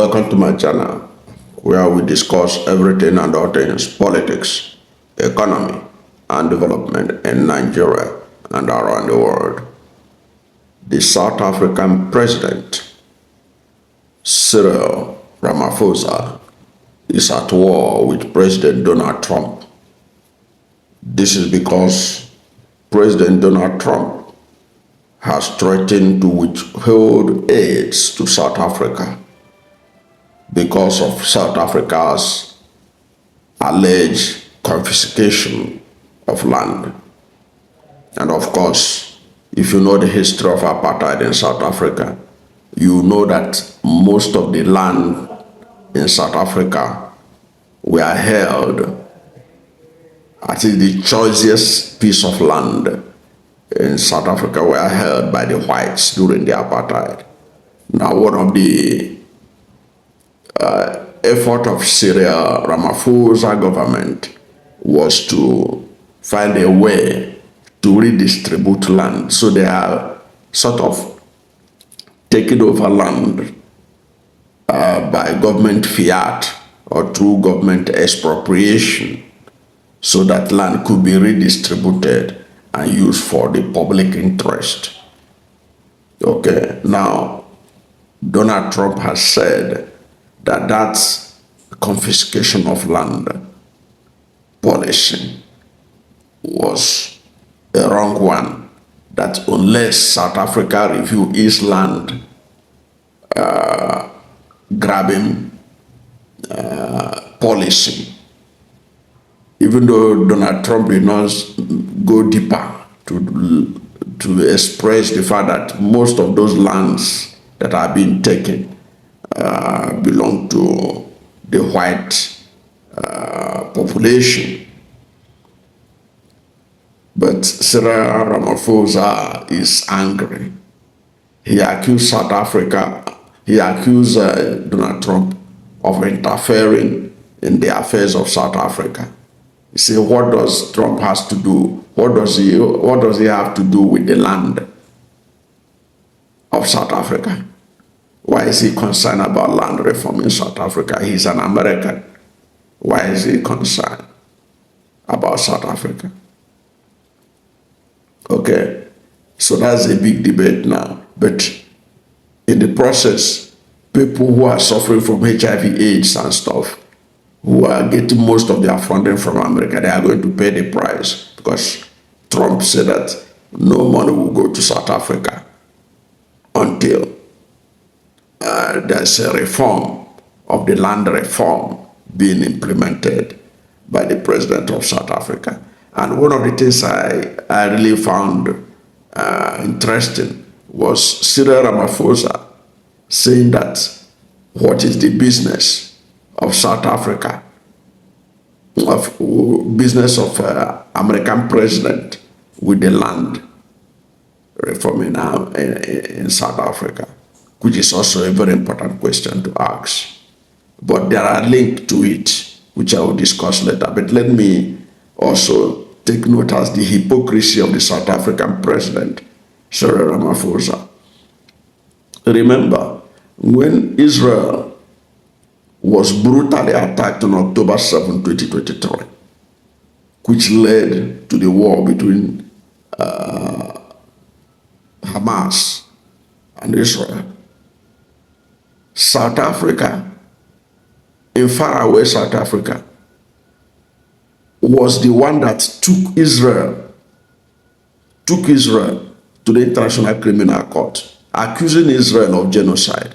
Welcome to my channel, where we discuss everything and all things politics, economy, and development in Nigeria and around the world. The South African President Cyril Ramaphosa is at war with President Donald Trump. This is because President Donald Trump has threatened to withhold aids to South Africa because of South Africa's alleged confiscation of land. And of course, if you know the history of apartheid in South Africa, you know that most of the land in South Africa were held, I think the choicest piece of land in South Africa were held by the whites during the apartheid. Now, one of the effort of Cyril Ramaphosa government was to find a way to redistribute land. So they are sort of taking over land by government fiat or through government expropriation, so that land could be redistributed and used for the public interest. Okay, now Donald Trump has said that that's confiscation of land policy was a wrong one, that unless South Africa review its land grabbing policy, even though Donald Trump did not go deeper to express the fact that most of those lands that are being taken belong to the white population. But Cyril Ramaphosa is angry. He accused South Africa, he accused Donald Trump of interfering in the affairs of South Africa. You see, what does Trump has to do? What does he have to do with the land of South Africa? Why is he concerned about land reform in South Africa? He's an American. Why is he concerned about South Africa? Okay, so that's a big debate now. But in the process, people who are suffering from HIV/AIDS and stuff, who are getting most of their funding from America, they are going to pay the price, because Trump said that no money will go to South Africa until there's a reform of the land reform being implemented by the president of South Africa. And one of the things I really found interesting was Cyril Ramaphosa saying that what is the business of South Africa, of business of American president with the land reform in South Africa, which is also a very important question to ask. But there are links to it, which I will discuss later. But let me also take note as the hypocrisy of the South African president, Cyril Ramaphosa. Remember, when Israel was brutally attacked on October 7, 2023, which led to the war between Hamas and Israel, South Africa, in faraway South Africa, was the one that took Israel to the International Criminal Court, accusing Israel of genocide.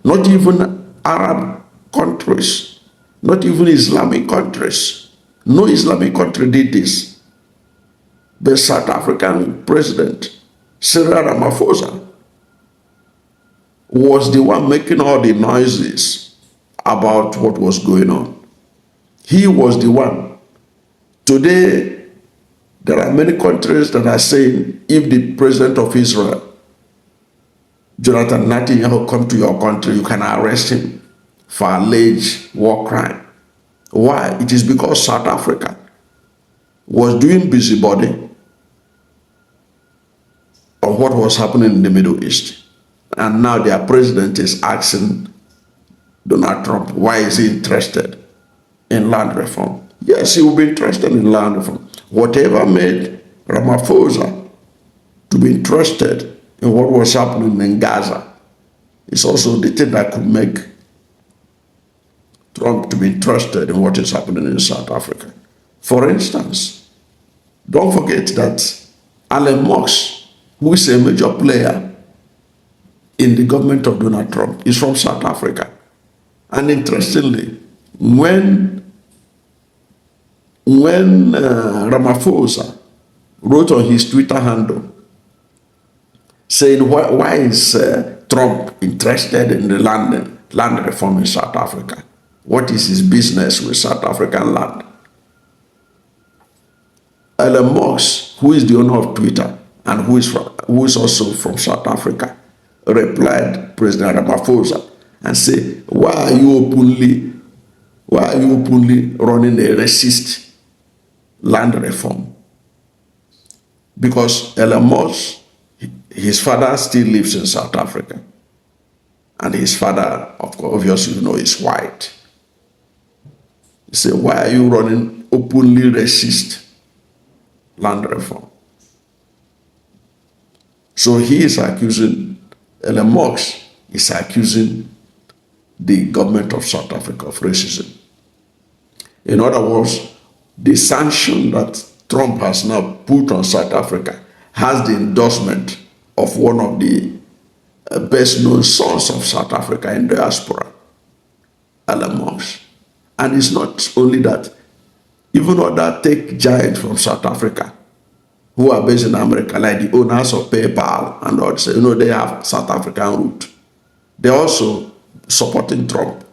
Not even Arab countries, not even Islamic countries. No Islamic country did this. The South African president, Cyril Ramaphosa, was the one making all the noises about what was going on. He was the one. Today, there are many countries that are saying, if the president of Israel, Jonathan Netanyahu, come to your country, you can arrest him for alleged war crime. Why? It is because South Africa was doing busybody on what was happening in the Middle East. And now their president is asking Donald Trump, why is he interested in land reform? Yes, he will be interested in land reform. Whatever made Ramaphosa to be interested in what was happening in Gaza is also the thing that could make Trump to be interested in what is happening in South Africa. For instance, don't forget that Alan Mox, who is a major player in the government of Donald Trump, is from South Africa. And interestingly, when Ramaphosa wrote on his Twitter handle saying, why is Trump interested in the land reform in South Africa? What is his business with South African land? Elon Musk, who is the owner of Twitter and who is also from South Africa, replied President Ramaphosa and said, why are you openly running a racist land reform? Because Elon Musk, his father still lives in South Africa. And his father, of course, obviously, is white. He said, why are you running openly racist land reform? So he is accusing, Elon Musk is accusing the government of South Africa of racism. In other words, the sanction that Trump has now put on South Africa has the endorsement of one of the best-known sons of South Africa in diaspora, Elon Musk. And it's not only that, even other tech giants from South Africa who are based in America, like the owners of PayPal and others, they have South African root. They're also supporting Trump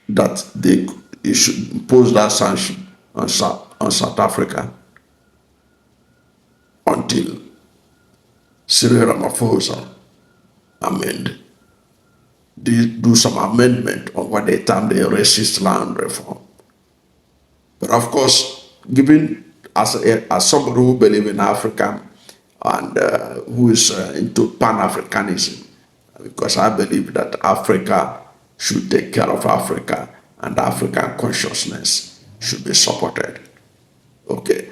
that they should impose that sanction on South Africa until Cyril Ramaphosa do some amendment on what they term the racist land reform. But of course, given as somebody who believes in Africa and who is into Pan-Africanism, because I believe that Africa should take care of Africa and African consciousness should be supported. Okay.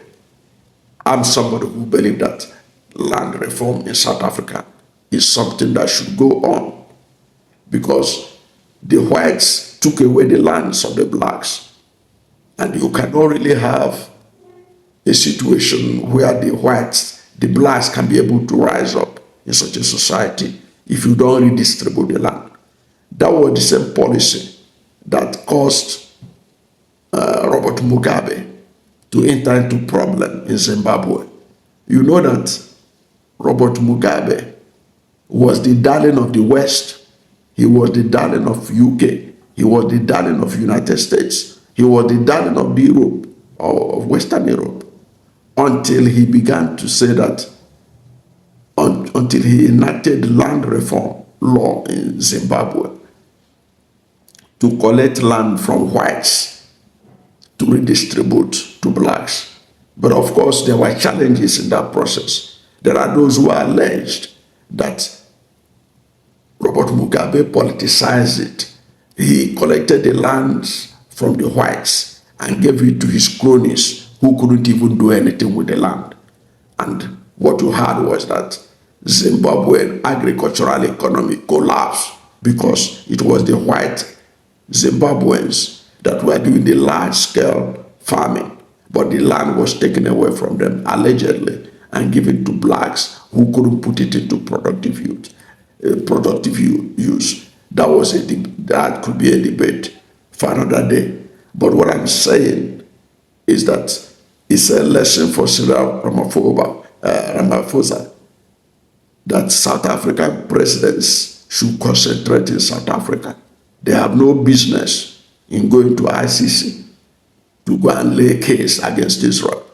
I'm somebody who believes that land reform in South Africa is something that should go on because the whites took away the lands of the blacks, and you cannot really have a situation where the blacks can be able to rise up in such a society if you don't redistribute the land. That was the same policy that caused Robert Mugabe to enter into problem in Zimbabwe. You know that Robert Mugabe was the darling of the West. He was the darling of UK. He was the darling of United States. He was the darling of Europe, or of Western Europe, until he began to say that, until he enacted land reform law in Zimbabwe to collect land from whites to redistribute to blacks. But of course, there were challenges in that process. There are those who alleged that Robert Mugabe politicized it. He collected the lands from the whites and gave it to his cronies who couldn't even do anything with the land. And what you had was that Zimbabwean agricultural economy collapsed because it was the white Zimbabweans that were doing the large-scale farming, but the land was taken away from them, allegedly, and given to blacks who couldn't put it into productive use. That could be a debate for another day. But what I'm saying is that it's a lesson for Cyril Ramaphosa that South African presidents should concentrate in South Africa. They have no business in going to ICC to go and lay a case against Israel.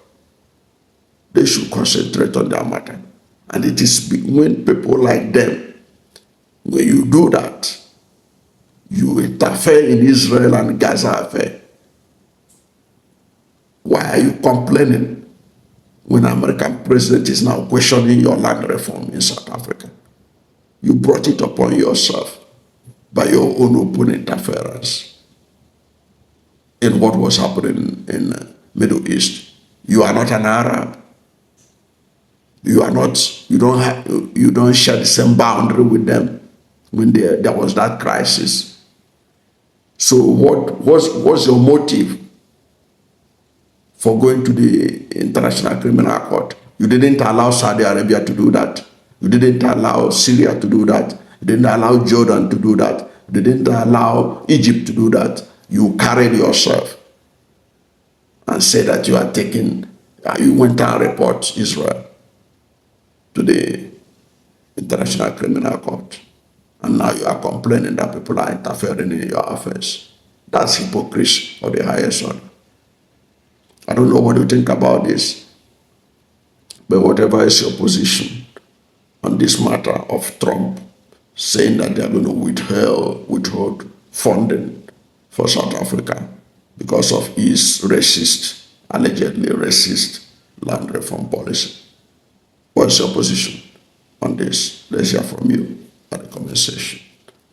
They should concentrate on their matter. And it is when people like them, when you do that, you interfere in Israel and Gaza affair. Why are you complaining when American president is now questioning your land reform in South Africa? You brought it upon yourself. by your own open interference in what was happening in Middle East. You are not an Arab. You are not, you don't share the same boundary with them when there was that crisis. So what's your motive for going to the International Criminal Court? You didn't allow Saudi Arabia to do that. You didn't allow Syria to do that. You didn't allow Jordan to do that. You didn't allow Egypt to do that. You carried yourself and said that you are taking, you went and report Israel to the International Criminal Court. And now you are complaining that people are interfering in your affairs. That's hypocrisy of the highest order. I don't know what you think about this, but whatever is your position on this matter of Trump saying that they are going to withhold funding for South Africa because of his allegedly racist land reform policy. What's your position on this? Let's hear from you at the comment section.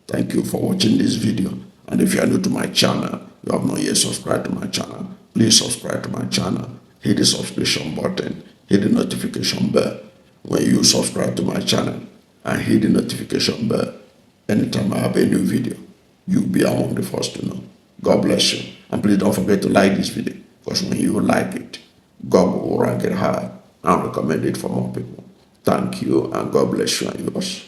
Thank you for watching this video. And if you are new to my channel, you have not yet subscribed to my channel, please subscribe to my channel. Hit the subscription button, hit the notification bell. When you subscribe to my channel and hit the notification bell, anytime I have a new video, you'll be among the first to know. God bless you. And please don't forget to like this video, because when you like it, God will rank it high and recommend it for more people. Thank you, and God bless you and yours.